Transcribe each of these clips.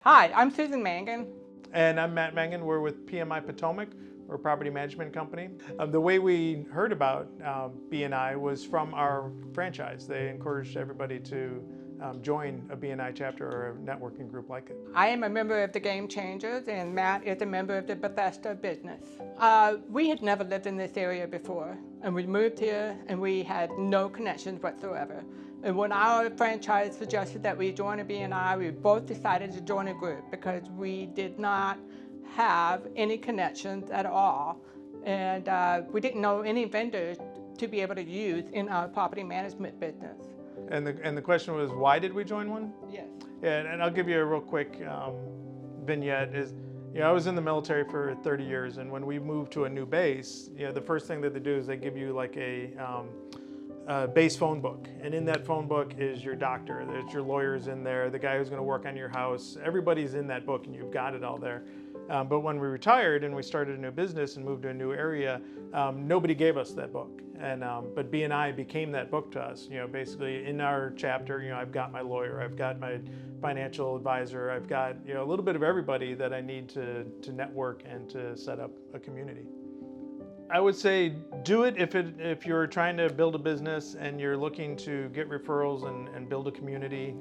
Hi, I'm Susan Mangan. And I'm Matt Mangan. We're with PMI Potomac. We're a property management company. The way we heard about BNI was from our franchise. They encouraged everybody to join a BNI chapter or a networking group like it. I am a member of the Game Changers, and Matt is a member of the Bethesda business. We had never lived in this area before, and we moved here, and we had no connections whatsoever. And when our franchise suggested that we join a BNI, we both decided to join a group because we did not have any connections at all, and we didn't know any vendors to be able to use in our property management business. And the question was, why did we join one? Yes. Yeah, and I'll give you a real quick vignette. I was in the military for 30 years, and when we moved to a new base, the first thing that they do is they give you like a base phone book, and in that phone book is your doctor, there's your lawyers in there, the guy who's going to work on your house, everybody's in that book, and you've got it all there. But when we retired and we started a new business and moved to a new area, nobody gave us that book. And but BNI became that book to us. Basically in our chapter, I've got my lawyer, I've got my financial advisor, I've got a little bit of everybody that I need to network and to set up a community. I would say do it if you're trying to build a business and you're looking to get referrals and build a community.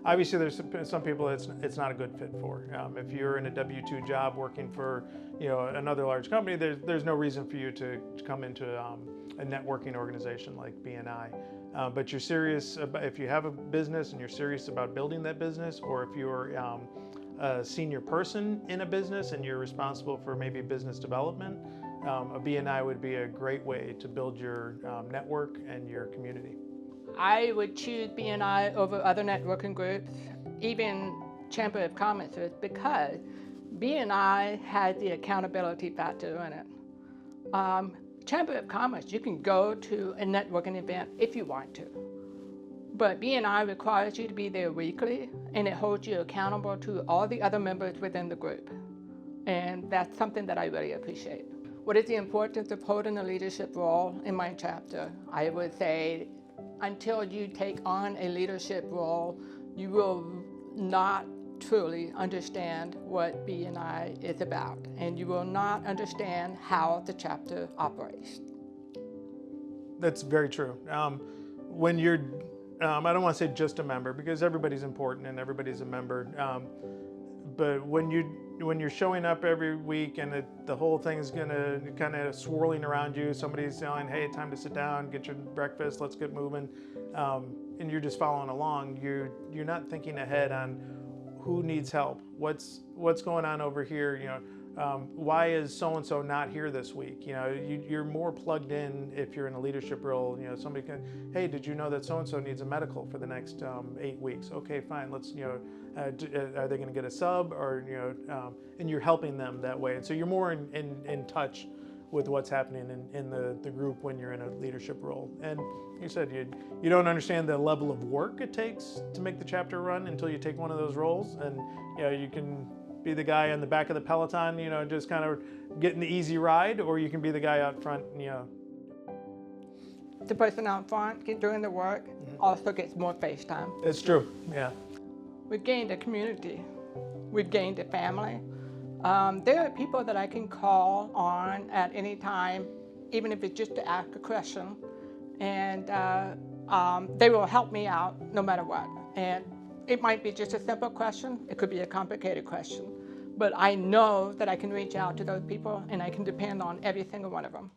Obviously, there's some people it's not a good fit for. If you're in a W-2 job working for another large company, there's no reason for you to come into a networking organization like BNI. But you're serious about, if you have a business and you're serious about building that business, or if you're a senior person in a business and you're responsible for maybe business development, a BNI would be a great way to build your network and your community. I would choose BNI over other networking groups, even Chamber of Commerce, because BNI has the accountability factor in it. Chamber of Commerce, you can go to a networking event if you want to, but BNI requires you to be there weekly, and it holds you accountable to all the other members within the group. And that's something that I really appreciate. What is the importance of holding a leadership role in my chapter? I would say until you take on a leadership role, you will not truly understand what BNI is about, and you will not understand how the chapter operates. That's very true. When you're, I don't want to say just a member, because everybody's important and everybody's a member, but when you're showing up every week and the whole thing is gonna kind of swirling around you, somebody's saying, hey, time to sit down, get your breakfast, let's get moving, and you're just following along, you're not thinking ahead on who needs help, what's going on over here, why is so-and-so not here this week? You're more plugged in if you're in a leadership role. Somebody can, hey, did you know that so-and-so needs a medical for the next 8 weeks? Okay, fine, let's, are they going to get a sub, or, and you're helping them that way. And so you're more in touch with what's happening in the group when you're in a leadership role. And you said you don't understand the level of work it takes to make the chapter run until you take one of those roles, and you can be the guy in the back of the peloton, just kind of getting the easy ride, or you can be the guy out front, The person out front doing the work also gets more face time. It's true, yeah. We've gained a community. We've gained a family. There are people that I can call on at any time, even if it's just to ask a question, and they will help me out no matter what. And it might be just a simple question, it could be a complicated question, but I know that I can reach out to those people and I can depend on every single one of them.